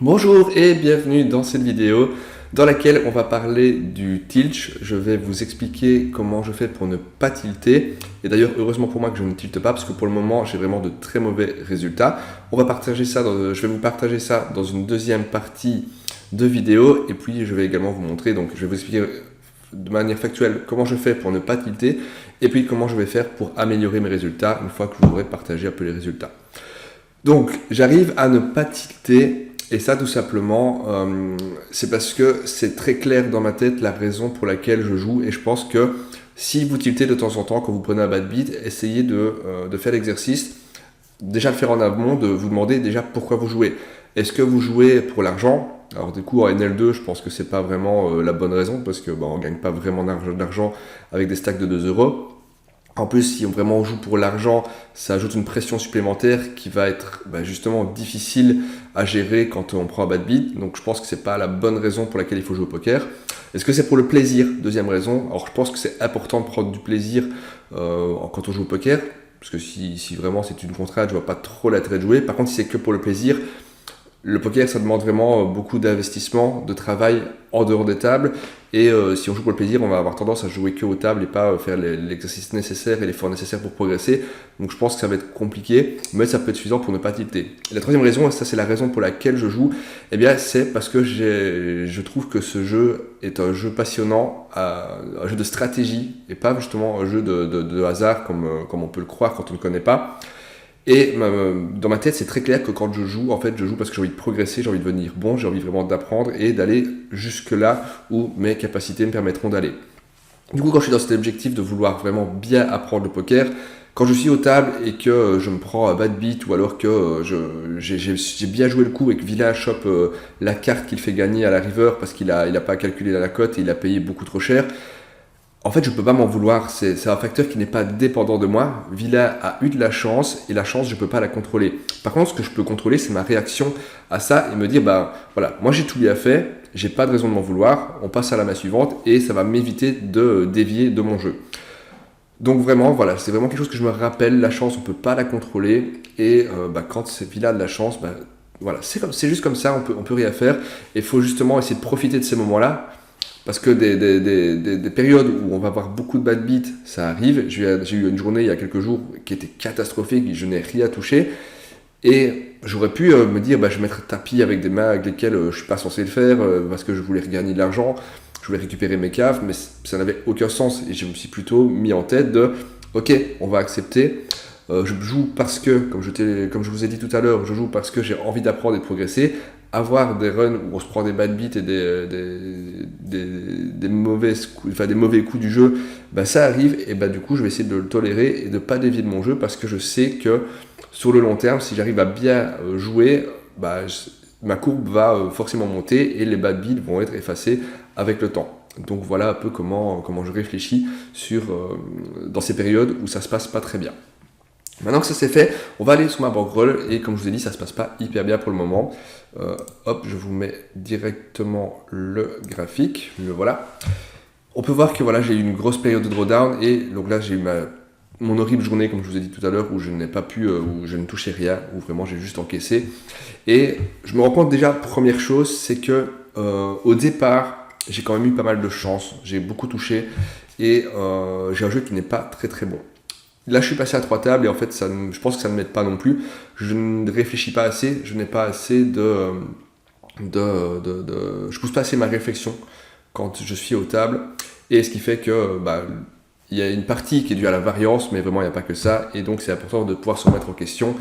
Bonjour et bienvenue dans cette vidéo dans laquelle on va parler du tilt. Je vais vous expliquer comment je fais pour ne pas tilter. Et d'ailleurs, heureusement pour moi que je ne tilte pas parce que pour le moment, j'ai vraiment de très mauvais résultats. Je vais vous partager ça dans une deuxième partie de vidéo et puis je vais également vous montrer, donc je vais vous expliquer de manière factuelle comment je fais pour ne pas tilter et puis comment je vais faire pour améliorer mes résultats une fois que je vous aurai partagé un peu les résultats. Donc, j'arrive à ne pas tilter. Et ça, tout simplement, c'est parce que c'est très clair dans ma tête la raison pour laquelle je joue. Et je pense que si vous tiltez de temps en temps quand vous prenez un bad beat, essayez de faire l'exercice, déjà le faire en amont, de vous demander déjà pourquoi vous jouez. Est-ce que vous jouez pour l'argent? Alors du coup en NL2, je pense que c'est pas vraiment la bonne raison parce que on gagne pas vraiment d'argent avec des stacks de 2 euros. En plus, si on vraiment joue pour l'argent, ça ajoute une pression supplémentaire qui va être justement difficile à gérer quand on prend un bad beat. Donc je pense que c'est pas la bonne raison pour laquelle il faut jouer au poker. Est-ce que c'est pour le plaisir? Deuxième raison. Alors je pense que c'est important de prendre du plaisir quand on joue au poker. Parce que si vraiment c'est une contrainte, je vois pas trop l'intérêt de jouer. Par contre, si c'est que pour le plaisir, le poker, ça demande vraiment beaucoup d'investissement, de travail en dehors des tables. Et si on joue pour le plaisir, on va avoir tendance à jouer que aux tables et pas faire l'exercice nécessaire et l'effort nécessaire pour progresser. Donc je pense que ça va être compliqué, mais ça peut être suffisant pour ne pas tilter. Et la troisième raison, et ça c'est la raison pour laquelle je joue, eh bien c'est parce que je trouve que ce jeu est un jeu passionnant, un jeu de stratégie, et pas justement un jeu de hasard comme on peut le croire quand on ne connaît pas. Et dans ma tête, c'est très clair que quand je joue, en fait, je joue parce que j'ai envie de progresser, j'ai envie de devenir bon, j'ai envie vraiment d'apprendre et d'aller jusque là où mes capacités me permettront d'aller. Du coup, quand je suis dans cet objectif de vouloir vraiment bien apprendre le poker, quand je suis aux tables et que je me prends un bad beat ou alors que j'ai bien joué le coup et que Villa chope la carte qu'il fait gagner à la river parce qu'il a pas calculé la cote et il a payé beaucoup trop cher, en fait, je peux pas m'en vouloir. C'est un facteur qui n'est pas dépendant de moi. Villa a eu de la chance et la chance, je peux pas la contrôler. Par contre, ce que je peux contrôler, c'est ma réaction à ça et me dire, bah voilà, moi j'ai tout bien fait, j'ai pas de raison de m'en vouloir. On passe à la main suivante et ça va m'éviter de dévier de mon jeu. Donc vraiment, voilà, c'est vraiment quelque chose que je me rappelle. La chance, on peut pas la contrôler et quand Villa a de la chance, voilà, c'est juste comme ça. On peut rien faire. Et il faut justement essayer de profiter de ces moments-là. Parce que des périodes où on va avoir beaucoup de bad beats, ça arrive. J'ai eu une journée il y a quelques jours qui était catastrophique, je n'ai rien touché. Et j'aurais pu me dire, je vais mettre tapis avec des mains avec lesquelles je suis pas censé le faire, parce que je voulais regagner de l'argent, je voulais récupérer mes caves, mais ça n'avait aucun sens. Et je me suis plutôt mis en tête de, ok, on va accepter. Je joue parce que, comme je vous ai dit tout à l'heure, je joue parce que j'ai envie d'apprendre et de progresser. Avoir des runs où on se prend des bad beats et des mauvais coups du jeu, ça arrive et du coup je vais essayer de le tolérer et de ne pas dévier de mon jeu parce que je sais que sur le long terme, si j'arrive à bien jouer, ma courbe va forcément monter et les bad beats vont être effacés avec le temps. Donc voilà un peu comment je réfléchis dans ces périodes où ça se passe pas très bien. Maintenant que ça c'est fait, on va aller sur ma bankroll et comme je vous ai dit, ça se passe pas hyper bien pour le moment. Hop, je vous mets directement le graphique, le voilà. On peut voir que voilà, j'ai eu une grosse période de drawdown et donc là j'ai eu mon horrible journée comme je vous ai dit tout à l'heure où je n'ai pas pu, où je ne touchais rien, où vraiment j'ai juste encaissé. Et je me rends compte déjà, première chose, c'est que au départ, j'ai quand même eu pas mal de chance, j'ai beaucoup touché et j'ai un jeu qui n'est pas très très bon. Là, je suis passé à 3 tables et en fait, je pense que ça ne m'aide pas non plus. Je ne réfléchis pas assez, je n'ai pas assez je pousse pas assez ma réflexion quand je suis aux tables. Et ce qui fait que, il y a une partie qui est due à la variance, mais vraiment, il n'y a pas que ça. Et donc, c'est important de pouvoir se remettre en question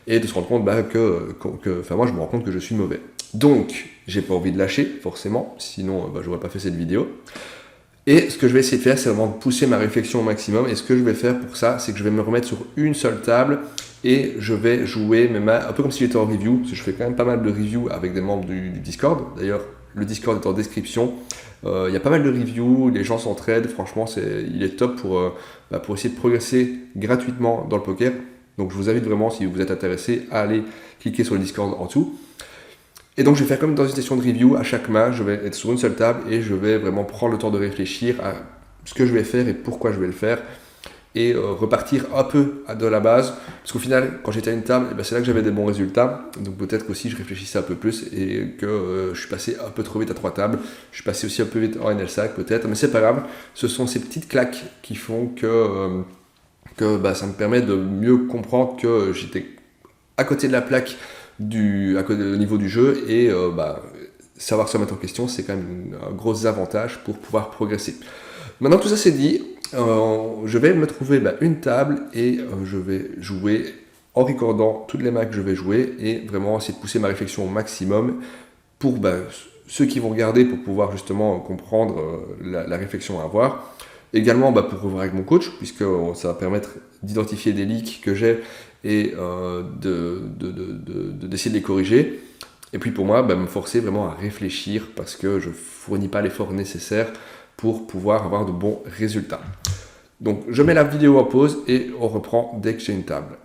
et de se rendre compte moi, je me rends compte que je suis mauvais. Donc, j'ai pas envie de lâcher, forcément, sinon, j'aurais pas fait cette vidéo. Et ce que je vais essayer de faire, c'est vraiment de pousser ma réflexion au maximum. Et ce que je vais faire pour ça, c'est que je vais me remettre sur une seule table et je vais jouer mes mains un peu comme si j'étais en review, parce que je fais quand même pas mal de reviews avec des membres du Discord. D'ailleurs, le Discord est en description. Il y a pas mal de reviews, les gens s'entraident. Franchement, il est top pour essayer de progresser gratuitement dans le poker. Donc je vous invite vraiment, si vous êtes intéressé, à aller cliquer sur le Discord en dessous. Et donc je vais faire comme dans une session de review, à chaque main, je vais être sur une seule table et je vais vraiment prendre le temps de réfléchir à ce que je vais faire et pourquoi je vais le faire. et repartir un peu de la base, parce qu'au final, quand j'étais à une table, c'est là que j'avais des bons résultats, donc peut-être qu'aussi je réfléchissais un peu plus et que je suis passé un peu trop vite à 3 tables, je suis passé aussi un peu vite en NL5 peut-être, mais c'est pas grave, ce sont ces petites claques qui font que ça me permet de mieux comprendre que j'étais à côté de la plaque au niveau du jeu et savoir se remettre en question, c'est quand même un gros avantage pour pouvoir progresser. Maintenant tout ça c'est dit, je vais me trouver une table et je vais jouer en recordant toutes les mains que je vais jouer et vraiment essayer de pousser ma réflexion au maximum pour ceux qui vont regarder pour pouvoir justement comprendre la réflexion à avoir. Également pour revoir avec mon coach, puisque ça va permettre d'identifier des leaks que j'ai et d'essayer de les corriger. Et puis pour moi, me forcer vraiment à réfléchir parce que je ne fournis pas l'effort nécessaire pour pouvoir avoir de bons résultats. Donc je mets la vidéo en pause et on reprend dès que j'ai une table.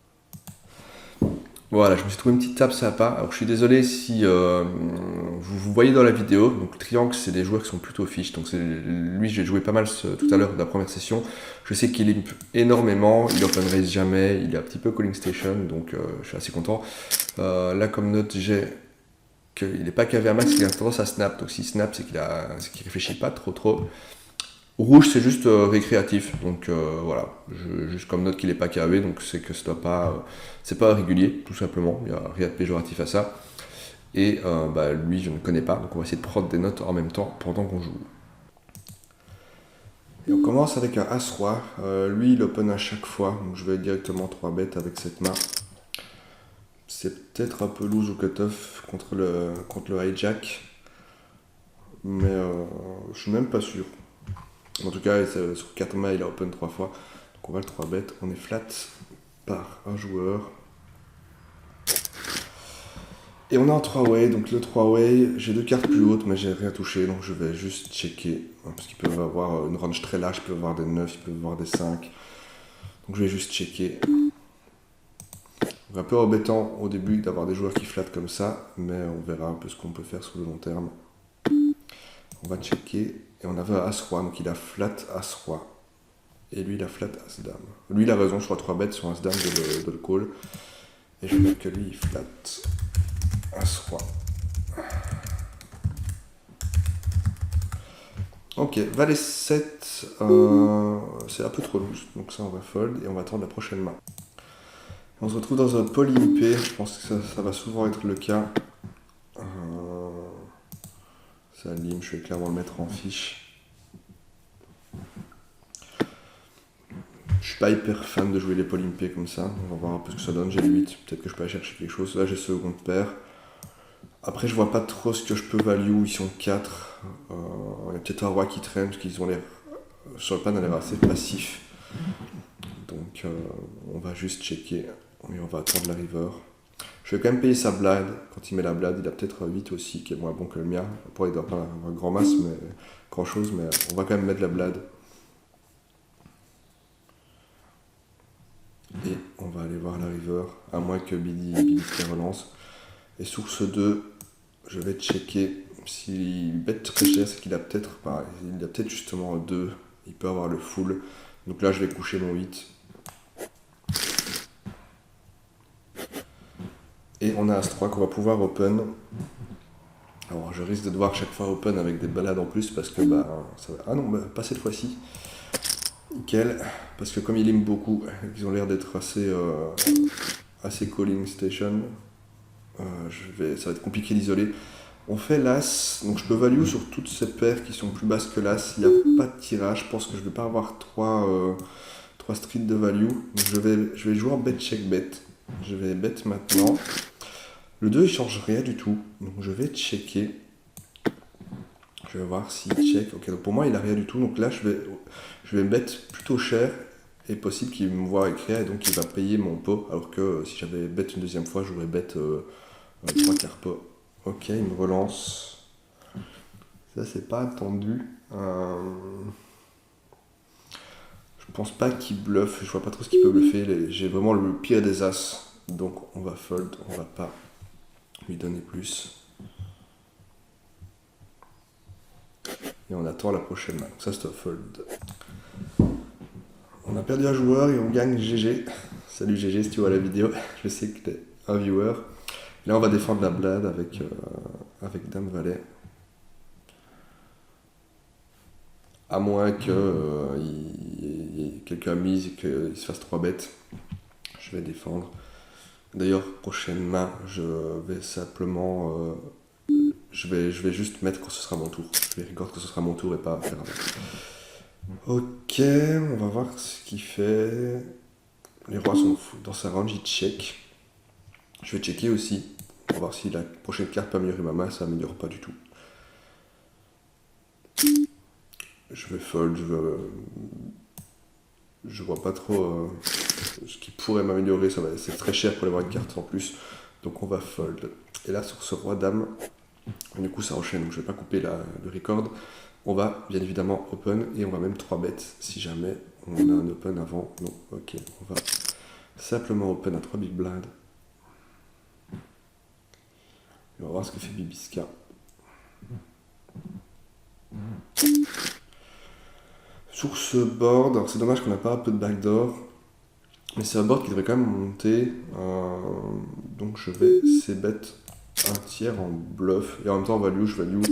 Voilà, je me suis trouvé une petite table sympa. Alors je suis désolé si vous voyez dans la vidéo, donc Triangle c'est des joueurs qui sont plutôt fiches, donc lui j'ai joué pas mal tout à l'heure de la première session. Je sais qu'il limp énormément, il open raise jamais, il est un petit peu calling station, donc je suis assez content. Là comme note j'ai qu'il n'est pas KV à max, qu'il a tendance à snap, donc si snap c'est qu'il réfléchit pas trop. Rouge c'est juste récréatif, donc voilà, juste comme note qu'il n'est pas KV, donc c'est que c'est pas régulier, tout simplement, il n'y a rien de péjoratif à ça. Et lui je ne connais pas, donc on va essayer de prendre des notes en même temps pendant qu'on joue. Et on commence avec un As-Roi, lui il open à chaque fois, donc je vais directement 3 bêtes avec cette main. C'est peut-être un peu loose au cutoff contre le hijack, mais je suis même pas sûr. En tout cas, sur 4 mains, il a open 3 fois. Donc on va le 3 bet. On est flat par un joueur. Et on est en 3-way. Donc le 3-way, j'ai 2 cartes plus hautes, mais j'ai rien touché. Donc je vais juste checker. Parce qu'ils peuvent avoir une range très large. Ils peuvent avoir des 9, ils peuvent avoir des 5. Donc je vais juste checker. C'est un peu embêtant au début d'avoir des joueurs qui flattent comme ça. Mais on verra un peu ce qu'on peut faire sur le long terme. On va checker. Et on avait As-Roi, donc il a flat As-Roi. Et lui, il a flat As-Dame. Lui, il a raison, je crois 3 bêtes sur As-Dame de le call. Et je vais mettre que lui, il flat As-Roi. Ok, Valet 7, c'est un peu trop loose, donc ça on va fold et on va attendre la prochaine main. On se retrouve dans un polympé, je pense que ça va souvent être le cas. Ça lime, je vais clairement le mettre en fiche. Je suis pas hyper fan de jouer les polympés comme ça, on va voir un peu ce que ça donne. J'ai 8, peut-être que je peux aller chercher quelque chose. Là j'ai seconde paire. Après je vois pas trop ce que je peux value, ils sont 4. Il y a peut-être un roi qui traîne, parce qu'ils ont l'air, sur le pan, elle a l'air assez passif. Donc on va juste checker, et on va attendre la river. Je vais quand même payer sa blade. Quand il met la blade, il a peut-être 8 aussi, qui est moins bon que le mien. Pour il doit pas avoir grand masse, mais grand chose, mais on va quand même mettre la blade. Et on va aller voir la river, à moins que Billy relance. Et sur ce 2, je vais checker s'il bet très cher, c'est qu'il a peut-être justement 2. Il peut avoir le full. Donc là, je vais coucher mon 8. Et on a As-3 qu'on va pouvoir open. Alors je risque de devoir chaque fois open avec des balades en plus parce que ça va... Ah non, pas cette fois-ci. Nickel. Parce que comme il aime beaucoup, ils ont l'air d'être assez calling station. Ça va être compliqué d'isoler. On fait l'As, donc je peux value sur toutes ces paires qui sont plus basses que l'As. Il n'y a pas de tirage, je pense que je ne vais pas avoir 3 streets de value. Donc je vais jouer en bet check bet. Je vais bet maintenant. Le 2 il change rien du tout, donc je vais checker. Je vais voir s'il check. Ok, donc pour moi il a rien du tout, donc là je vais bet plutôt cher et possible qu'il me voit écrire et donc il va payer mon pot. Alors que si j'avais bet une deuxième fois, j'aurais bet 3 quarts pot. Ok, il me relance. Ça c'est pas attendu. Je pense pas qu'il bluffe, je vois pas trop ce qu'il peut bluffer. J'ai vraiment le pire des as. Donc on va fold, on va pas lui donner plus. Et on attend la prochaine main. Donc ça c'est un fold. On a perdu un joueur et on gagne GG. Salut GG si tu vois la vidéo, je sais que t'es un viewer. Là on va défendre la blade avec Dame Valet. À moins que y ait quelqu'un mise et qu'il se fasse 3 bêtes. Je vais défendre. D'ailleurs, prochaine main, je vais simplement... je vais juste mettre quand ce sera mon tour. Je vais regarder quand ce sera mon tour et pas faire avec. Ok, on va voir ce qu'il fait. Les rois sont fous. Dans sa range, il check. Je vais checker aussi. Pour voir si la prochaine carte peut améliorer ma main. Ça améliore pas du tout. Je vais fold. Je vois pas trop ce qui pourrait m'améliorer. C'est très cher pour avoir une carte en plus. Donc on va fold. Et là, sur ce roi dame, du coup ça enchaîne. Donc je vais pas couper le record. On va bien évidemment open et on va même 3 bêtes si jamais on a un open avant. Non, ok, on va simplement open à 3 big blind. Et on va voir ce que fait Bibiska. Sur ce board, alors c'est dommage qu'on n'a pas un peu de backdoor, mais c'est un board qui devrait quand même monter. Donc je vais c-bet un tiers en bluff et en même temps en value, je value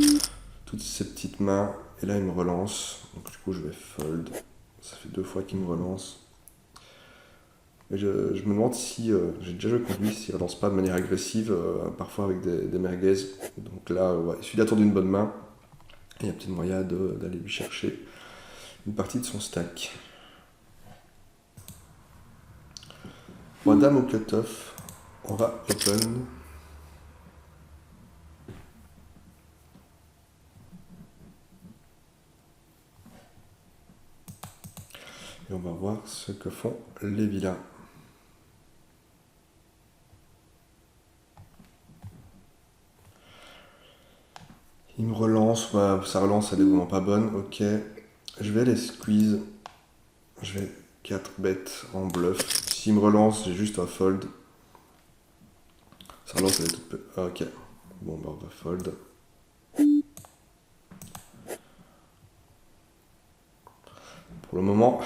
toutes ces petites mains. Et là il me relance, donc du coup je vais fold. Ça fait 2 fois qu'il me relance. Et je me demande si, j'ai déjà joué contre lui, s'il ne relance pas de manière agressive, parfois avec des merguez. Donc là, ouais, il suffit d'attendre une bonne main. Et il y a peut-être moyen d'aller lui chercher une partie de son stack. Roi dame au cut-off, on va open. Et on va voir ce que font les villas. Il me relance, ouais, sa relance elle est vraiment pas bonne, ok. Je vais aller squeeze. Je vais 4 bêtes en bluff. S'il me relance, j'ai juste un fold. Sa relance elle est toute peu. Ok. Bon bah on va fold. Pour le moment,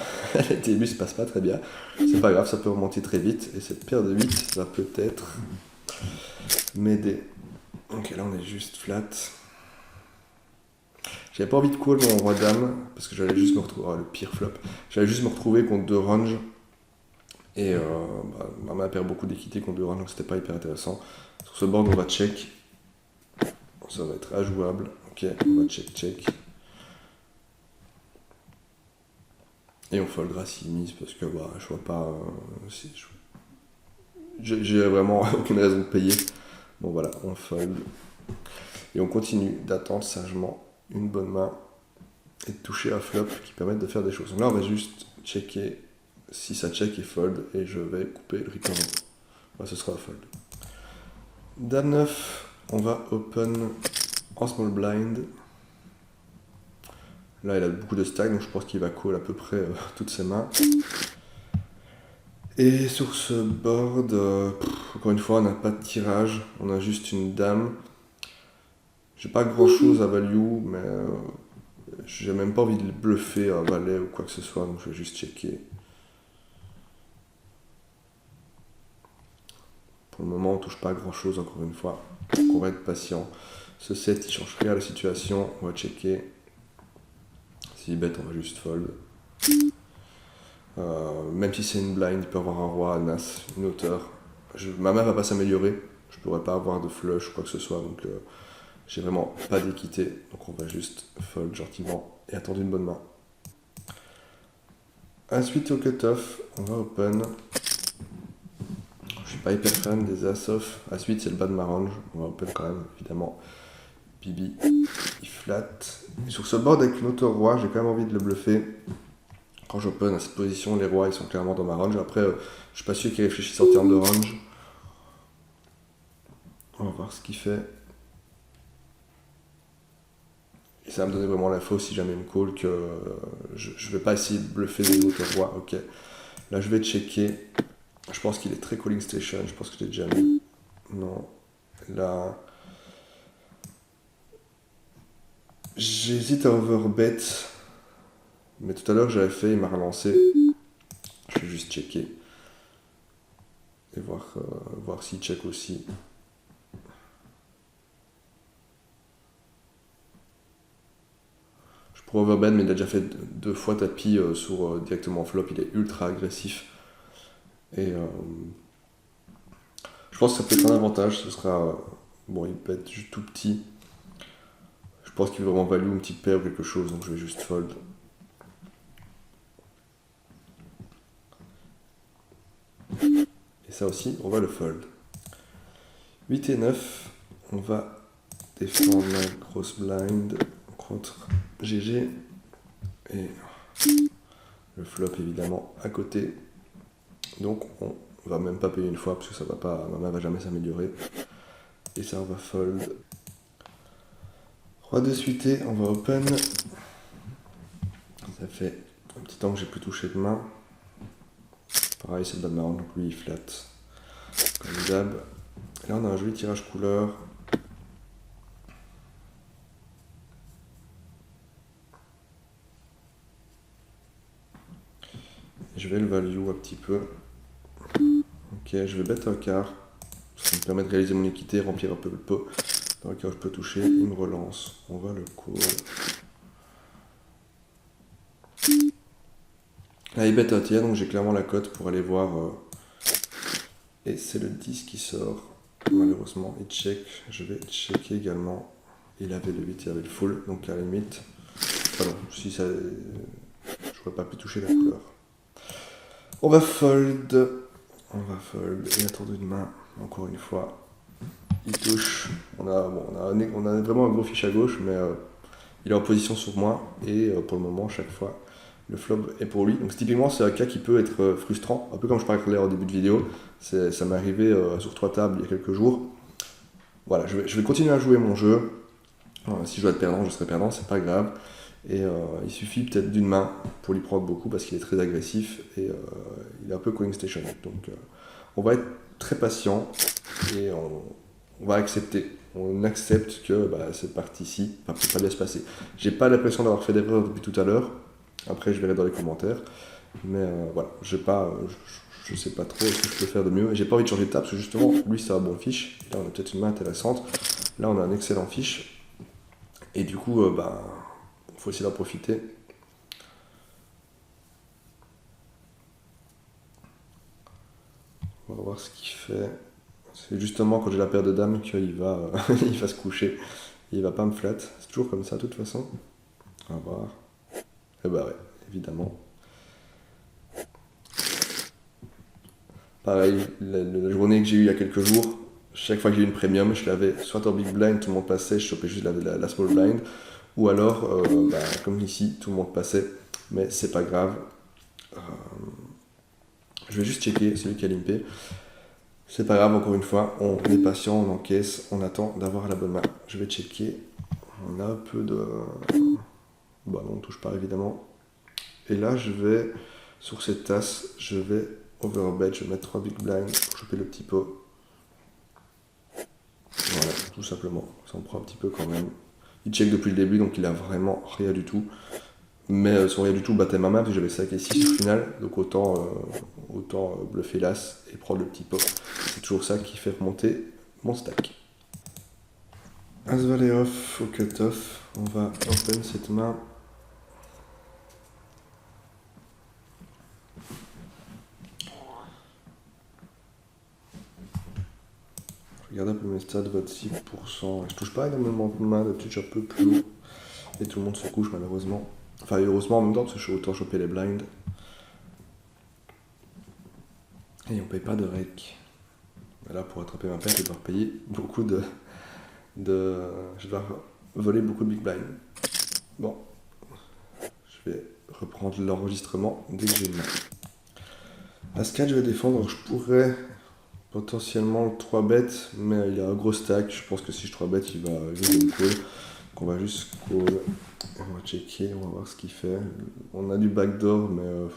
les début se passe pas très bien. C'est pas grave, ça peut remonter très vite. Et cette paire de 8 va peut-être m'aider. Ok, là on est juste flat. J'avais pas envie de call mon roi dame parce que j'allais juste me retrouver. Oh, le pire flop. J'allais juste me retrouver contre 2 ranges. Et ma main perd beaucoup d'équité contre 2 ranges, donc c'était pas hyper intéressant. Sur ce board, on va check. Ça va être injouable. Ok, on va check. Et on foldera s'il mise parce que bah, je vois pas. J'ai vraiment aucune raison de payer. Bon voilà, on fold. Et on continue d'attendre sagement une bonne main et de toucher un flop qui permette de faire des choses. Donc là, on va juste checker si ça check et fold et je vais couper le return. Ouais, ce sera un fold. Dame 9, on va open en small blind. Là, il a beaucoup de stack, donc je pense qu'il va call à peu près toutes ses mains. Et sur ce board, encore une fois, on n'a pas de tirage, on a juste une dame. J'ai pas grand chose à value, mais j'ai même pas envie de le bluffer à valet ou quoi que ce soit, donc je vais juste checker. Pour le moment, on touche pas à grand chose, encore une fois. Donc on va être patient. Ce set, il change rien à la situation, on va checker. S'il bet, on va juste fold. Même si c'est une blind, il peut avoir un roi, un as, une hauteur. Ma main va pas s'améliorer, je pourrais pas avoir de flush ou quoi que ce soit, donc j'ai vraiment pas d'équité. Donc on va juste fold gentiment et attendre une bonne main. Ensuite au cutoff, on va open. Je suis pas hyper fan des as-off. Ensuite c'est le bas de ma range, on va open quand même, évidemment. Bibi, il flatte. Et sur ce board avec une hauteur roi, j'ai quand même envie de le bluffer. Quand j'open à cette position, les rois ils sont clairement dans ma range. Après, je suis pas sûr qu'ils réfléchissent en termes de range. On va voir ce qu'il fait. Et ça va me donner vraiment l'info si jamais il me call que je vais pas essayer de bluffer des hauteurs rois. Ok. Là je vais checker. Je pense qu'il est très calling station. Je pense que je l'ai déjà mis. Non. Là. J'hésite à overbet. Mais tout à l'heure j'avais fait, il m'a relancé. juste checker et voir s'il check aussi. Je pourrais overbet, mais il a déjà fait 2 fois tapis directement flop, il est ultra agressif. Et je pense que ça peut être un avantage, ce sera... bon, il peut être juste tout petit. Je pense qu'il veut vraiment value une petite paire ou quelque chose, donc je vais juste fold. Et ça aussi, on va le fold. 8 et 9, on va défendre la grosse blind contre GG. Et le flop évidemment à côté. Donc on va même pas payer une fois parce que ça va pas, ma main va jamais s'améliorer. Et ça on va fold. Roi de suité, on va open. Ça fait un petit temps que j'ai plus touché de main. Pareil c'est le bad marron, donc lui il flatte. Comme d'hab. Là on a un joli tirage couleur. Je vais le value un petit peu. Ok, je vais bet un quart. Ça me permet de réaliser mon équité, remplir un peu le pot. Dans le cas où je peux toucher, il me relance. On va le call. Là il bet un tiers, donc j'ai clairement la cote pour aller voir. Et c'est le 10 qui sort. Malheureusement, il check. Je vais checker également. Il avait le 8, il avait le full, donc à la limite. Pardon, si ça. Je n'aurais pas pu toucher la couleur. On va fold. On va fold. Et attendre une main, encore une fois. Il touche. On a vraiment un gros fiche à gauche, mais il est en position sur moi. Et pour le moment, chaque fois, le flop est pour lui. Donc typiquement, c'est un cas qui peut être frustrant. Un peu comme je parlais au début de vidéo. Ça m'est arrivé sur 3 tables il y a quelques jours. Voilà, je vais continuer à jouer mon jeu. Si je dois être perdant, je serai perdant, c'est pas grave. Et il suffit peut-être d'une main pour lui prendre beaucoup parce qu'il est très agressif et il est un peu calling station. Donc on va être très patient et on va accepter. On accepte que cette partie-ci ne peut pas bien se passer. J'ai pas l'impression d'avoir fait d'erreur depuis tout à l'heure. Après, je verrai dans les commentaires. Mais voilà, je sais pas trop ce que je peux faire de mieux. J'ai pas envie de changer de table parce que justement, lui, c'est un bon fiche. Là, on a peut-être une main intéressante. Là, on a un excellent fiche. Et du coup, faut essayer d'en profiter. On va voir ce qu'il fait. C'est justement quand j'ai la paire de dames qu'il va, il va se coucher. Il va pas me flat. C'est toujours comme ça, de toute façon. On va voir. Et bah ouais, évidemment. Pareil, la journée que j'ai eue il y a quelques jours, chaque fois que j'ai eu une premium, je l'avais soit en big blind, tout le monde passait, je chopais juste la small blind, ou alors, comme ici, tout le monde passait, mais c'est pas grave. Je vais juste checker celui qui a limpé. C'est pas grave, encore une fois, on est patient, on encaisse, on attend d'avoir la bonne main. Je vais checker. On a un peu de... Bah non, on ne touche pas évidemment. Et là, je vais, sur cette tasse, je vais overbet, je vais mettre 3 big blinds pour choper le petit pot. Voilà, tout simplement. Ça en prend un petit peu quand même. Il check depuis le début, donc il a vraiment rien du tout. Mais son rien du tout battait ma main, parce que j'avais 5 et 6 au final. Donc autant bluffer l'as et prendre le petit pot. C'est toujours ça qui fait remonter mon stack. As valet off au cut-off. On va open cette main. Regardez un peu mes stats, vote 6%. Je touche pas énormément de mains, d'habitude je suis un peu plus haut. Et tout le monde se couche malheureusement. Enfin heureusement en même temps parce que je suis autant choper les blinds. Et on paye pas de rec. Et là pour attraper ma paire, je vais devoir payer beaucoup de... Je dois voler beaucoup de big blind. Bon. Je vais reprendre l'enregistrement dès que j'ai une main. As-4 je vais défendre, je pourrais... potentiellement le 3 bet, mais il a un gros stack. Je pense que si je 3 bet, il va juste me call. Donc on va juste call. On va checker, on va voir ce qu'il fait. On a du backdoor, mais.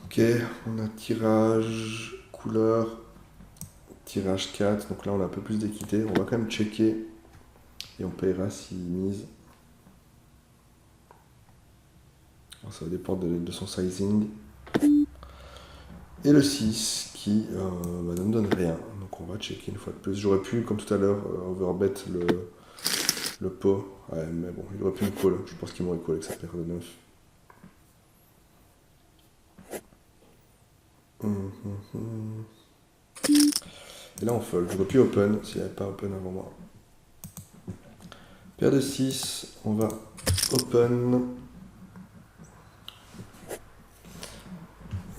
Ok, on a tirage, couleur, tirage 4. Donc là, on a un peu plus d'équité. On va quand même checker et on paiera s'il mise. Alors, ça va dépendre de son sizing. Et le 6 qui ne me donne rien. Donc on va checker une fois de plus. J'aurais pu, comme tout à l'heure, overbet le pot. Ouais, mais bon, il aurait pu me call. Je pense qu'il m'aurait call avec sa paire de 9. Et là on fold. J'aurais pu open s'il n'y avait pas open avant moi. Paire de 6, on va open.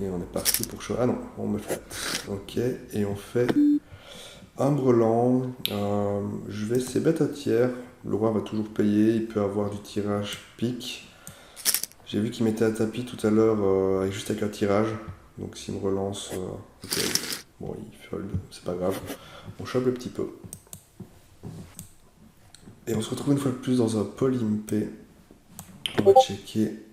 Et on est parti pour choisir. Ah non, on me flat. Ok, et on fait un brelan. Je vais essayer bet à tiers. Le roi va toujours payer. Il peut avoir du tirage pique. J'ai vu qu'il mettait un tapis tout à l'heure juste avec un tirage. Donc s'il me relance, ok. Bon, il fold, c'est pas grave. On chope le petit peu. Et on se retrouve une fois de plus dans un pot limpé. On va checker.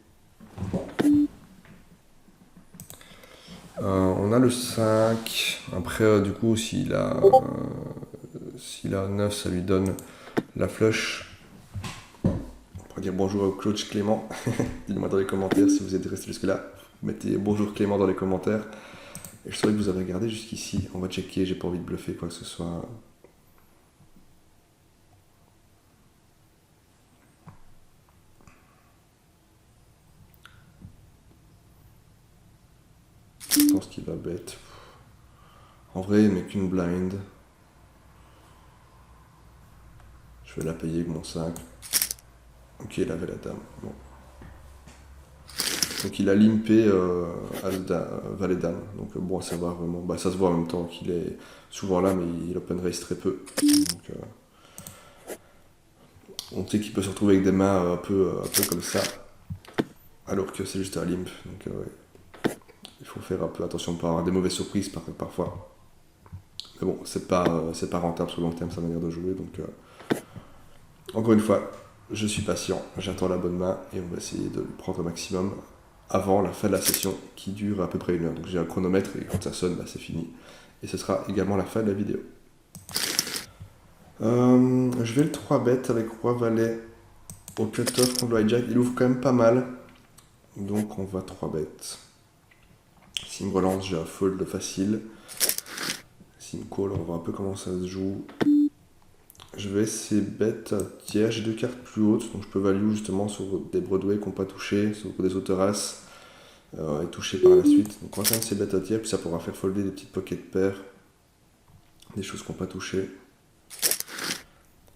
On a le 5. Après, du coup, s'il a 9, ça lui donne la flush. On pourrait dire bonjour au coach Clément. Dites-moi dans les commentaires si vous êtes resté jusque-là. Mettez bonjour Clément dans les commentaires. Et je saurais que vous avez regardé jusqu'ici. On va checker, j'ai pas envie de bluffer quoi que ce soit. Je pense qu'il va bet. En vrai, il met qu'une blind. Je vais la payer avec mon 5. Ok, il avait la dame. Bon. Donc il a limpé valet dame. Donc bon, à savoir vraiment. Bah, ça se voit en même temps qu'il est souvent là, mais il open raise très peu. Donc, on sait qu'il peut se retrouver avec des mains un peu comme ça. Alors que c'est juste un limp. Donc ouais. Il faut faire un peu attention de ne pas avoir des mauvaises surprises parfois. Mais bon, c'est pas rentable sur le long terme sa manière de jouer. Donc encore une fois, je suis patient, j'attends la bonne main et on va essayer de le prendre au maximum avant la fin de la session qui dure à peu près 1 heure. Donc j'ai un chronomètre et quand ça sonne, bah, c'est fini. Et ce sera également la fin de la vidéo. Je vais le 3 bet avec roi valet au cut-off contre le hijack. Il ouvre quand même pas mal. Donc on va 3 bet. S'il me relance, j'ai un fold facile. S'il me call, on va voir un peu comment ça se joue. Je vais essayer bet à tiers. J'ai 2 cartes plus hautes, donc je peux value justement sur des Broadway qui n'ont pas touché, sur des auto-races et toucher par la suite. Donc on va quand même essayer bet à tiers, puis ça pourra faire folder des petites pocket pairs, des choses qui n'ont pas touché.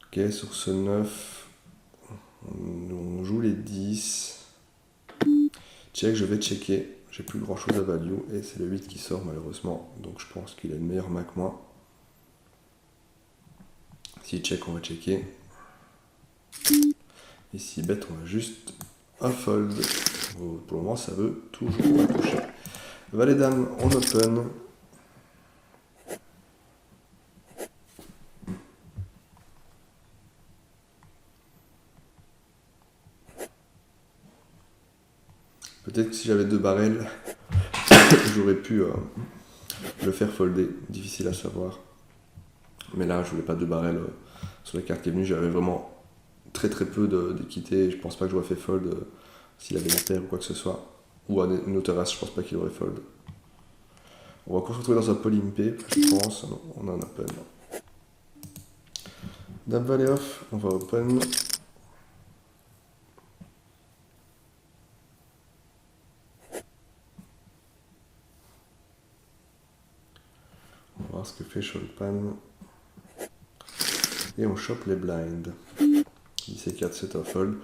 Ok, sur ce 9, on joue les 10. Check, je vais checker. J'ai plus grand chose à value et c'est le 8 qui sort malheureusement. Donc je pense qu'il a une meilleure main que moi. Si check, on va checker. Et si bet, on va juste un fold. Pour le moment, ça veut toujours pas toucher. Valet dame, on open. Peut-être que si j'avais 2 barrels, j'aurais pu le faire folder. Difficile à savoir. Mais là, je voulais pas 2 barrels sur la carte qui est venue. J'avais vraiment très peu d'équité. Je pense pas que j'aurais fait fold s'il avait la paire ou quoi que ce soit. Ou une autre race, je pense pas qu'il aurait fold. On va encore se retrouver dans un pot limpé, je pense. Non, on a un open. Dame valet off, on va open. On va voir ce que fait Showpan. Et on chope les blinds. 10 et 4, c'est un fold.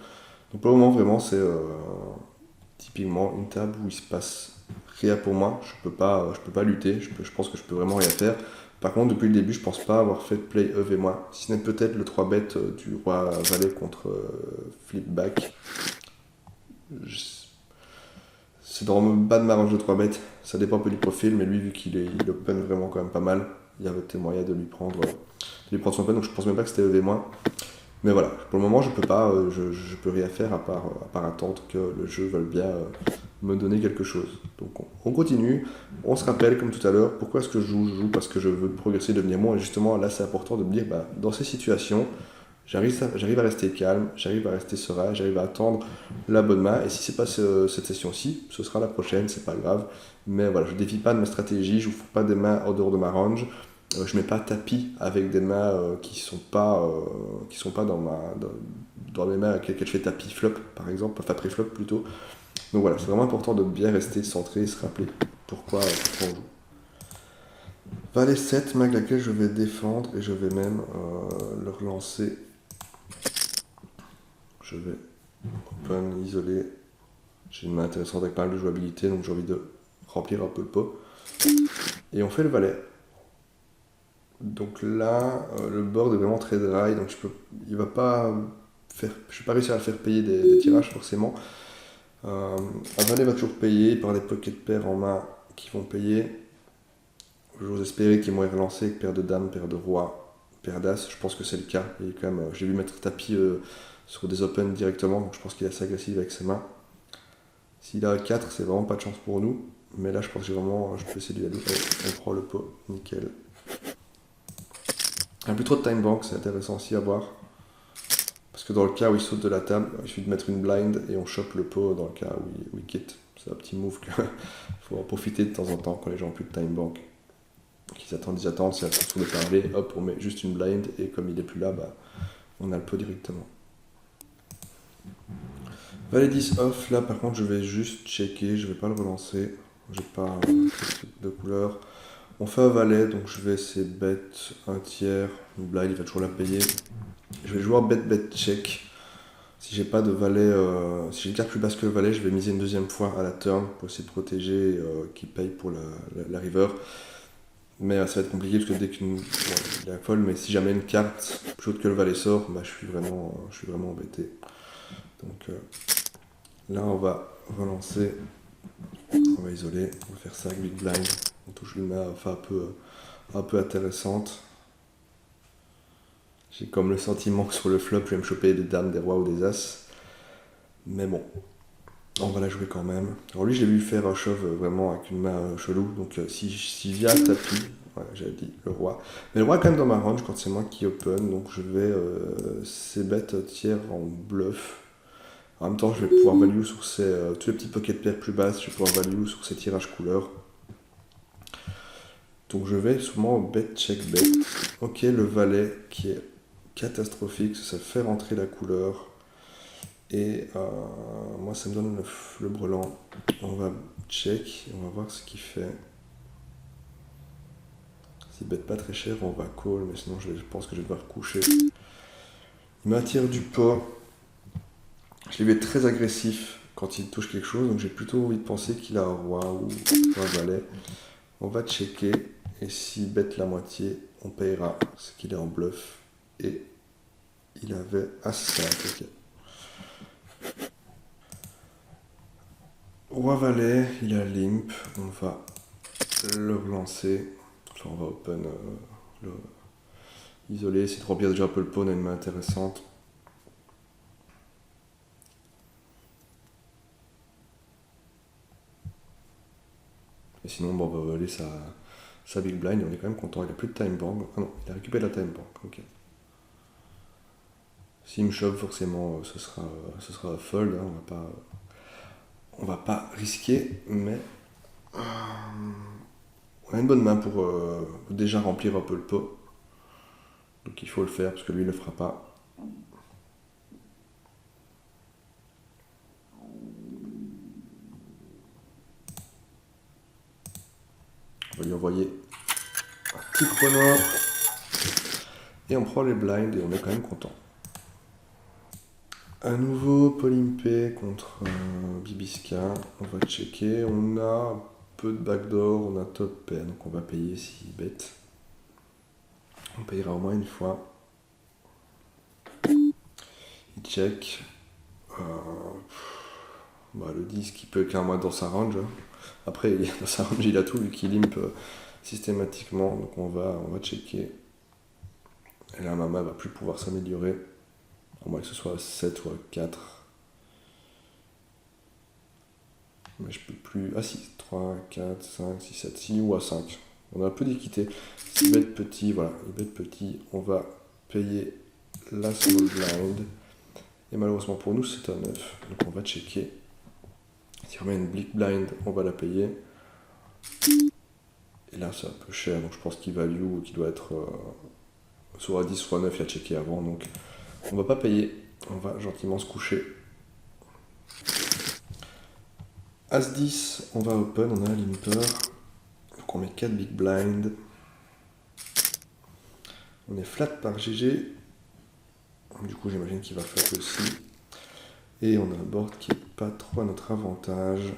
Donc pour le moment, vraiment, c'est typiquement une table où il se passe rien pour moi. Je peux pas lutter. Je pense que je peux vraiment rien faire. Par contre, depuis le début, je pense pas avoir fait play EV moi. Si ce n'est peut-être le 3 bet du roi valet contre flip back. C'est dans le bas de ma range de 3 bêtes, ça dépend un peu du profil, mais lui, vu qu'il open vraiment quand même pas mal, il y avait peut-être moyen de lui prendre son open, donc je pense même pas que c'était EV moi. Mais voilà, pour le moment, je peux pas, je peux rien faire à part attendre que le jeu veuille bien me donner quelque chose. Donc on continue, on se rappelle comme tout à l'heure, pourquoi est-ce que je joue parce que je veux progresser, devenir moi, et justement là c'est important de me dire, dans ces situations, j'arrive à rester calme, j'arrive à rester serein, j'arrive à attendre la bonne main. Et si c'est pas cette session-ci, ce sera la prochaine, c'est pas grave. Mais voilà, je défie pas de ma stratégie, je ne fous pas des mains en dehors de ma range. Je mets pas tapis avec des mains qui sont pas dans mes mains avec lesquelles je fais tapis flop par exemple, enfin pré-flop plutôt. Donc voilà, c'est vraiment important de bien rester centré et se rappeler pourquoi on joue. Valet 7, main avec laquelle je vais défendre et je vais même le relancer. Je vais open, isoler. J'ai une main intéressante avec pas mal de jouabilité, donc j'ai envie de remplir un peu le pot. Et on fait le valet. Donc là, le board est vraiment très dry, donc il va pas faire, je vais pas réussir à le faire payer des tirages forcément. Un valet va toujours payer par des pocket pairs en main qui vont payer. J'ose espérer qu'ils vont y relancer avec paire de dames, paire de rois, paire d'as. Je pense que c'est le cas. Et quand même, j'ai vu mettre tapis sur des opens directement, donc je pense qu'il est assez agressif avec ses mains. S'il a 4, c'est vraiment pas de chance pour nous. Mais là, je pense que je peux essayer de lui aller. On prend le pot, nickel. Un peu trop de time bank, c'est intéressant aussi à voir. Parce que dans le cas où il saute de la table, il suffit de mettre une blind et on chope le pot dans le cas où il quitte. C'est un petit move qu'il faut en profiter de temps en temps quand les gens ont plus de time bank. Ils attendent, c'est à tour de parler, hop, on met juste une blind et comme il est plus là, bah, on a le pot directement. Valet 10 off, là par contre je vais juste checker, je vais pas le relancer, j'ai pas de couleur. On fait un valet, donc je vais essayer de bet un tiers, une blind, il va toujours la payer. Je vais jouer en bet check. Si j'ai pas de valet, si j'ai une carte plus basse que le valet, je vais miser une deuxième fois à la turn pour essayer de protéger qui paye pour la river. Mais ça va être compliqué parce que dès il est folle, mais si jamais une carte plus haute que le valet sort, bah, je suis vraiment embêté. Donc là on va relancer, on va isoler, on va faire ça avec big blind, on touche une main enfin un peu intéressante. J'ai comme le sentiment que sur le flop je vais me choper des dames, des rois ou des as. Mais bon, on va la jouer quand même. Alors lui, j'ai vu faire un shove vraiment avec une main chelou. Donc si via tapis, voilà, j'avais dit le roi. Mais le roi est quand même dans ma range quand c'est moi qui open. Donc je vais c'est bête tiers en bluff. En même temps, je vais pouvoir value sur tous les petits pocket pairs plus basses. Je vais pouvoir value sur ces tirages couleurs. Donc je vais souvent bet check bet. Ok, le valet qui est catastrophique, ça fait rentrer la couleur. Et moi ça me donne le brelan. On va check, on va voir ce qu'il fait. S'il bet pas très cher, on va call, mais sinon je pense que je vais devoir coucher. Il m'attire du pot. Je l'ai vu très agressif quand il touche quelque chose, donc j'ai plutôt envie de penser qu'il a un roi ou un valet. On va checker, et s'il bet la moitié, on payera, ce qu'il est en bluff. Et il avait As5, ok. Roi valet, il a limp, on va le relancer. Enfin, on va open, le isoler, essayer de remplir déjà un peu le pot, on a une main intéressante. Et sinon, bon, on va voler sa big blind et on est quand même content, il a plus de time bank. Ah non, il a récupéré la time bank, ok. S'il me chope, forcément, ce sera fold, hein, on va pas risquer, mais on a une bonne main pour déjà remplir un peu le pot. Donc il faut le faire parce que lui il le fera pas. On va lui envoyer un petit chrono. Et on prend les blinds et on est quand même content. À nouveau, Polimpé contre Bibiska. On va checker. On a un peu de backdoor, on a top pair, donc on va payer s'il bet. On payera au moins une fois. Il check. Le 10 qui peut qu'un mois dans sa range. Après, dans sa range, il a tout vu qu'il limp systématiquement. Donc on va checker. Et là, ma main va plus pouvoir s'améliorer. À moins que ce soit à 7 ou à 4. Mais je peux plus. Ah si, 3, 4, 5, 6, 7, 6 ou à 5. On a un peu d'équité. S'il bet petit, voilà, il bet petit, on va payer la small blind. Et malheureusement pour nous, c'est un 9. Donc on va checker. Si on met une big blind, on va la payer. Et là, c'est un peu cher, donc je pense qu'il value, qu'il doit être soit 10, soit 9, il a checké avant. Donc on va pas payer, on va gentiment se coucher. As 10, on va open, on a un limiter. Donc on met 4 big blind. On est flat par GG. Du coup, j'imagine qu'il va flat aussi. Et on a un board qui n'est pas trop à notre avantage.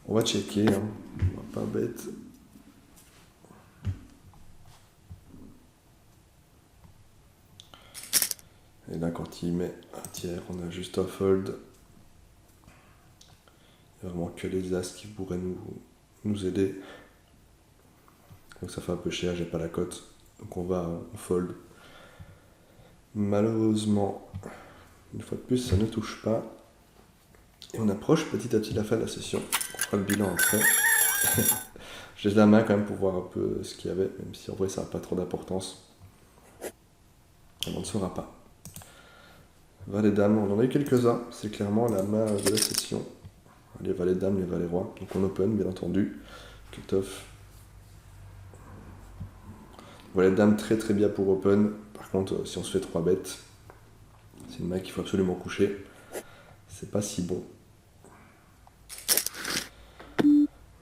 On va checker, hein. On va pas bête. Et là, quand il met un tiers, on a juste un fold. Il n'y a vraiment que les as qui pourraient nous aider. Donc ça fait un peu cher, j'ai pas la cote. Donc on fold. Malheureusement, une fois de plus, ça ne touche pas. Et on approche petit à petit la fin de la session. On fera le bilan après. J'ai la main quand même pour voir un peu ce qu'il y avait, même si en vrai ça n'a pas trop d'importance. On ne saura pas. Valet dame, on en a eu quelques-uns. C'est clairement la main de la session. Les valets dames, les valets rois. Donc on open, bien entendu. Cut-off. Valet dame, très très bien pour open. Par contre, si on se fait 3 bêtes, c'est une main qu'il faut absolument coucher. C'est pas si bon.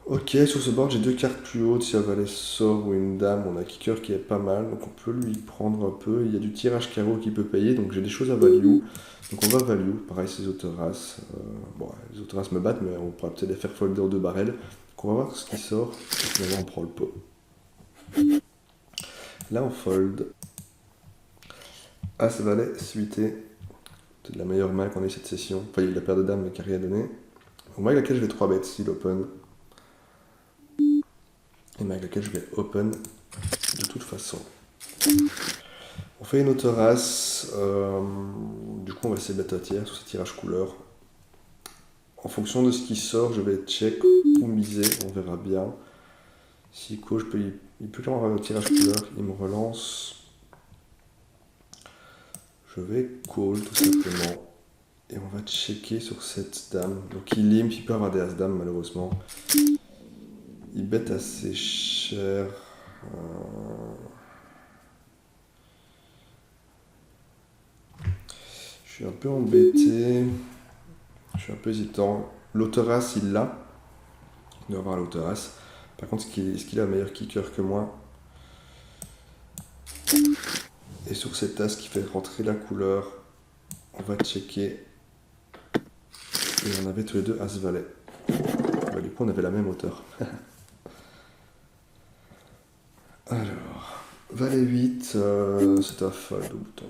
Ok, sur ce board, j'ai 2 cartes plus hautes. Si un valet sort ou une dame, on a un kicker qui est pas mal. Donc on peut lui prendre un peu. Il y a du tirage carreau qui peut payer. Donc j'ai des choses à value. Donc on va value. Pareil, ces auto-races. Bon, les auto-races me battent, mais on pourra peut-être les faire folder aux 2 barrels. Donc on va voir ce qui sort. Et finalement, on prend le pot. Là, on fold. As valet suité. C'est la meilleure main qu'on ait cette session. Enfin, il y a la paire de dames, mais qui n'a rien donné. Au main avec laquelle je vais 3 bêtes s'il open. Et main avec laquelle je vais open de toute façon. On fait une auto-race. Du coup, on va essayer de bet à tiers sur ces tirages couleurs. En fonction de ce qui sort, je vais check ou miser. On verra bien. S'il call, il peut quand même avoir un tirage couleur. Il me relance. Je vais call tout simplement. Et on va checker sur cette dame. Donc il limp, il peut avoir des as-dames malheureusement. Il bet assez cher. Je suis un peu embêté. Je suis un peu hésitant. L'autorace, il l'a. Il doit avoir l'autorace. Par contre, est-ce qu'il a un meilleur kicker que moi? Et sur cette as qui fait rentrer la couleur, on va checker. Et on avait tous les deux as-valet. Bah, du coup, on avait la même hauteur. Alors, valet 8, c'est un fold au bouton.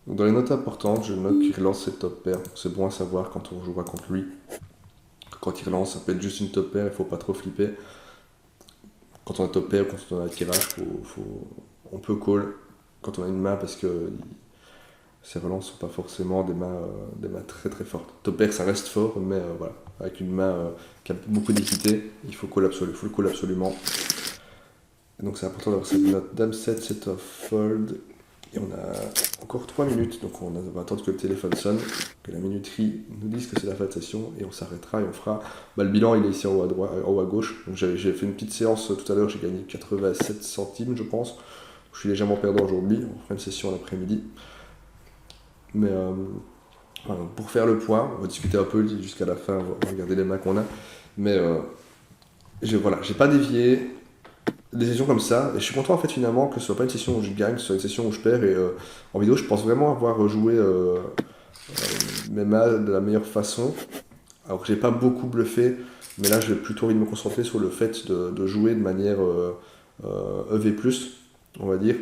Donc, dans les notes importantes, je note qu'il relance ses top pairs. C'est bon à savoir quand on jouera contre lui. Quand il relance, ça peut être juste une top pair, il ne faut pas trop flipper. Quand on a top pair, quand on a un tirage, on peut call quand on a une main parce que ces relances ne sont pas forcément des mains très très fortes. Top pair, ça reste fort, mais voilà, avec une main qui a beaucoup d'équité, il faut le call absolument. Et donc c'est important d'avoir cette note. Dame 7, c'est un fold. Et on a encore 3 minutes, donc on va attendre que le téléphone sonne, que la minuterie nous dise que c'est la fin de session, et on s'arrêtera et on fera. Bah, le bilan il est ici en haut à droite, en haut à gauche. Donc j'ai fait une petite séance tout à l'heure, j'ai gagné 87 centimes je pense. Je suis légèrement perdant aujourd'hui, on fera une session l'après-midi. Mais voilà, pour faire le point, on va discuter un peu jusqu'à la fin, on va regarder les mains qu'on a. Mais voilà, j'ai pas dévié. Des sessions comme ça, et je suis content en fait finalement que ce soit pas une session où je gagne, que ce soit une session où je perds, et en vidéo je pense vraiment avoir joué mes mains de la meilleure façon, alors que j'ai pas beaucoup bluffé, mais là j'ai plutôt envie de me concentrer sur le fait de jouer de manière EV+, on va dire,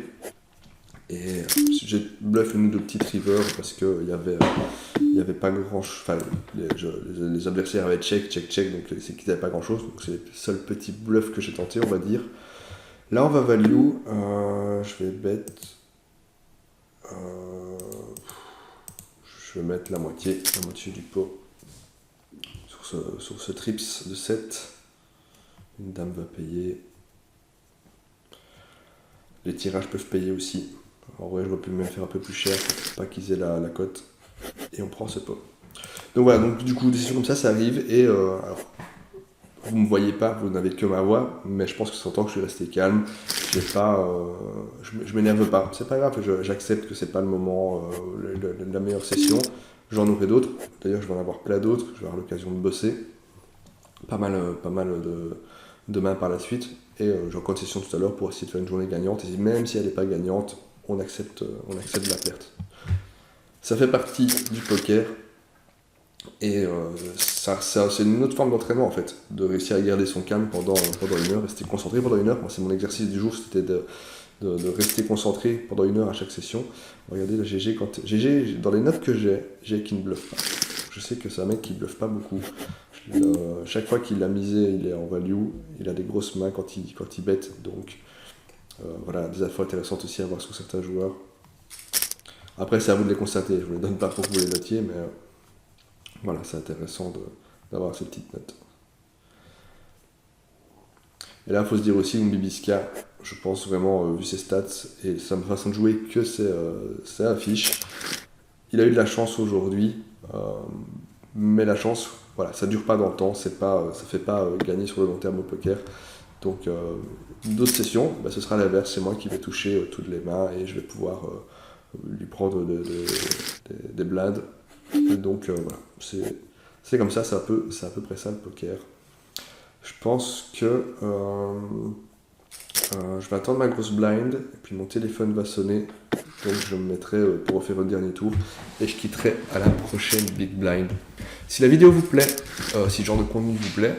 et j'ai bluffé une ou deux petites rivers parce qu'il y avait pas grand chose, enfin les adversaires avaient check, donc c'est qu'ils n'avaient pas grand chose, donc c'est le seul petit bluff que j'ai tenté, on va dire. Là, on va value. Je vais bet. Je vais mettre la moitié du pot sur ce trips de 7. Une dame va payer. Les tirages peuvent payer aussi. En vrai, j'aurais pu même faire un peu plus cher pour pas qu'ils aient la cote. Et on prend ce pot. Donc voilà, donc du coup, des sessions comme ça arrive. Et alors, vous ne me voyez pas, vous n'avez que ma voix, mais je pense que ça s'entend que je suis resté calme. J'ai pas, je m'énerve pas. C'est pas grave, j'accepte que c'est pas le moment, la meilleure session. J'en aurai d'autres. D'ailleurs, je vais en avoir plein d'autres. Je vais avoir l'occasion de bosser. Pas mal de mains par la suite. Et j'ai encore une session tout à l'heure pour essayer de faire une journée gagnante. Et même si elle n'est pas gagnante, on accepte la perte. Ça fait partie du poker. Et c'est une autre forme d'entraînement en fait, de réussir à garder son calme pendant une heure, rester concentré pendant une heure. Moi, c'est mon exercice du jour, c'était de rester concentré pendant une heure à chaque session. Regardez le GG, GG, dans les notes que j'ai qui ne bluffe pas. Je sais que c'est un mec qui bluffe pas beaucoup. Chaque fois qu'il a misé, il est en value, il a des grosses mains quand il bête, donc voilà, des infos intéressantes aussi à voir sur certains joueurs. Après, c'est à vous de les constater, je ne vous les donne pas pour que vous les notiez, mais voilà, c'est intéressant d'avoir ces petites notes. Et là, il faut se dire aussi, Mbibiska, je pense vraiment, vu ses stats et sa façon de jouer, que c'est affiche. Il a eu de la chance aujourd'hui, mais la chance, voilà, ça dure pas dans le temps, ça fait pas gagner sur le long terme au poker. Donc, d'autres sessions, bah, ce sera l'inverse, c'est moi qui vais toucher toutes les mains et je vais pouvoir lui prendre des blindes. Donc, voilà, c'est comme ça, c'est à peu près ça le poker. Je pense que je vais attendre ma grosse blind, et puis mon téléphone va sonner, donc je me mettrai pour refaire le dernier tour, et je quitterai à la prochaine big blind. Si la vidéo vous plaît, si ce genre de contenu vous plaît,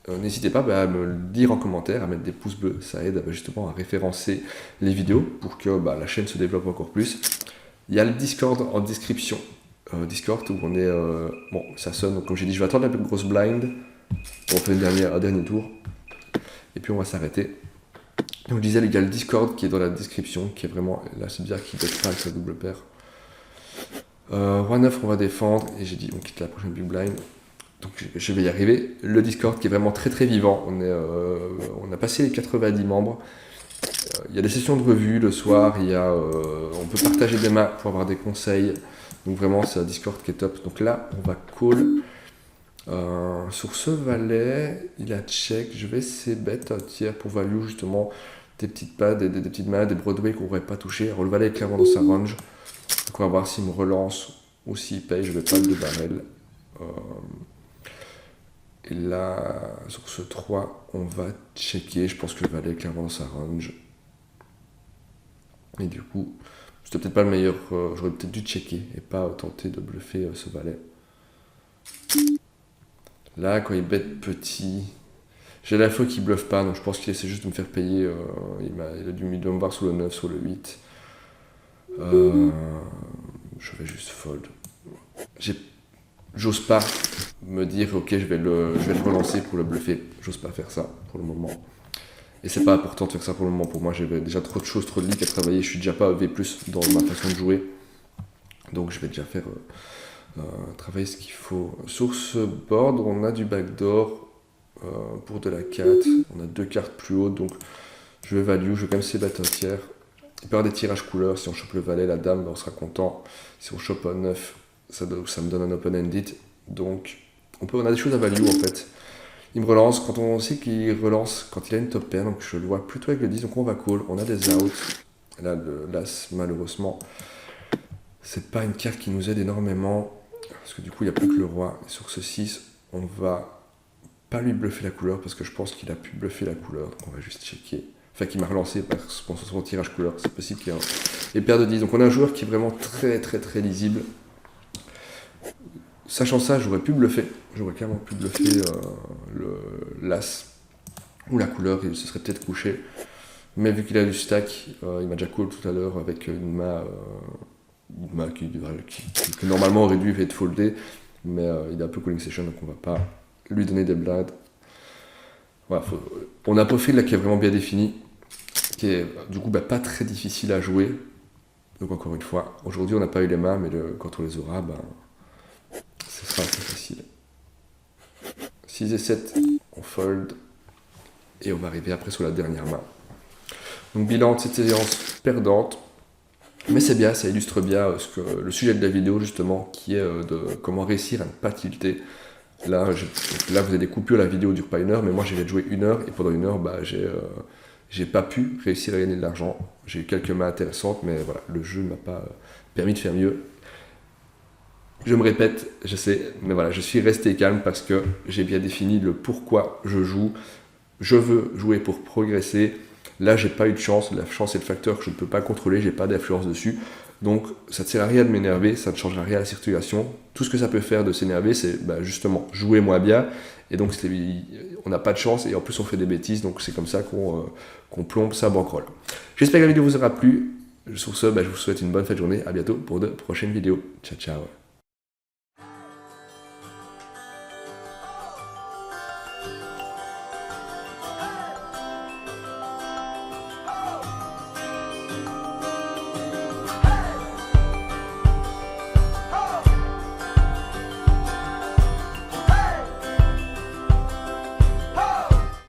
n'hésitez pas à me le dire en commentaire, à mettre des pouces bleus, ça aide justement à référencer les vidéos pour que la chaîne se développe encore plus. Il y a le Discord en description. Discord où on est... bon, ça sonne, donc comme j'ai dit, je vais attendre la plus grosse blind. On fait un dernier tour. Et puis on va s'arrêter. Donc je disais, il y a le Discord qui est dans la description, qui est vraiment... Là, c'est bizarre qu'il ne pas avec sa double paire. Roi 9, on va défendre. Et j'ai dit, on quitte la prochaine big blind. Donc je vais y arriver. Le Discord qui est vraiment très très vivant. On a passé les 90 membres. Il y a des sessions de revue le soir. On peut partager des mains pour avoir des conseils. Donc vraiment, c'est un Discord qui est top. Donc là, on va call. Sur ce valet, il a check. Je vais essayer bet un tiers pour value justement des petites pads, des petites mains, des Broadway qu'on n'aurait pas touché. Alors le valet est clairement dans sa range. Donc on va voir s'il me relance ou s'il paye. Je vais pas le barrel. Et là, sur ce 3, on va checker. Je pense que le valet est clairement dans sa range. Et du coup, c'était peut-être pas le meilleur. J'aurais peut-être dû checker et pas tenter de bluffer ce valet. Là, quand il bête petit, j'ai la fois qu'il bluffe pas, donc je pense qu'il essaie juste de me faire payer. Il a dû me voir sur le 9, sur le 8. Je vais juste fold. J'ose pas me dire, ok, je vais le relancer pour le bluffer. J'ose pas faire ça pour le moment. Et c'est pas important de faire ça pour le moment. Pour moi, j'avais déjà trop de choses, trop de lits à travailler. Je suis déjà pas V+, dans ma façon de jouer. Donc je vais déjà faire travailler ce qu'il faut. Sur ce board, on a du backdoor pour de la 4. On a 2 cartes plus hautes, donc je vais value. Je vais quand même essayer de battre un tiers. Il peut y avoir des tirages couleurs. Si on chope le valet, la dame, on sera content. Si on chope un 9, ça me donne un open-ended. Donc on a des choses à value en fait. Il me relance, quand on sait qu'il relance, quand il a une top pair, donc je le vois plutôt avec le 10, donc on va call, on a des outs. Là, l'as, malheureusement, c'est pas une carte qui nous aide énormément, parce que du coup, il n'y a plus que le roi. Et sur ce 6, on va pas lui bluffer la couleur, parce que je pense qu'il a pu bluffer la couleur, donc on va juste checker. Enfin, qu'il m'a relancé par son tirage couleur, c'est possible qu'il y ait les paires de 10. Donc on a un joueur qui est vraiment très très très lisible. Sachant ça, j'aurais pu bluffer. J'aurais clairement pu bluffer l'as ou la couleur, il se serait peut-être couché. Mais vu qu'il a du stack, il m'a déjà call tout à l'heure avec une main qui normalement aurait dû être foldée. Mais il est un peu calling session, donc on va pas lui donner des blindes. Voilà, on a un profil là qui est vraiment bien défini, qui est du coup pas très difficile à jouer. Donc encore une fois, aujourd'hui on n'a pas eu les mains, mais quand on les aura, ce sera assez facile. 6 et 7, on fold. Et on va arriver après sur la dernière main. Donc bilan de cette séance perdante. Mais c'est bien, ça illustre bien le sujet de la vidéo justement, qui est de comment réussir à ne pas tilter. Là, vous avez des coupures, la vidéo dure pas 1 heure, mais moi j'ai joué 1 heure, et pendant 1 heure, j'ai pas pu réussir à gagner de l'argent. J'ai eu quelques mains intéressantes, mais voilà, le jeu ne m'a pas permis de faire mieux. Je me répète, je sais, mais voilà, je suis resté calme parce que j'ai bien défini le pourquoi je joue. Je veux jouer pour progresser. Là, j'ai pas eu de chance. La chance est le facteur que je ne peux pas contrôler, j'ai pas d'influence dessus. Donc, ça ne sert à rien de m'énerver, ça ne changera rien à la situation. Tout ce que ça peut faire de s'énerver, c'est justement jouer moins bien. Et donc, on n'a pas de chance et en plus, on fait des bêtises. Donc, c'est comme ça qu'on plombe sa bankroll. J'espère que la vidéo vous aura plu. Sur ce, je vous souhaite une bonne fin de journée. À bientôt pour de prochaines vidéos. Ciao, ciao.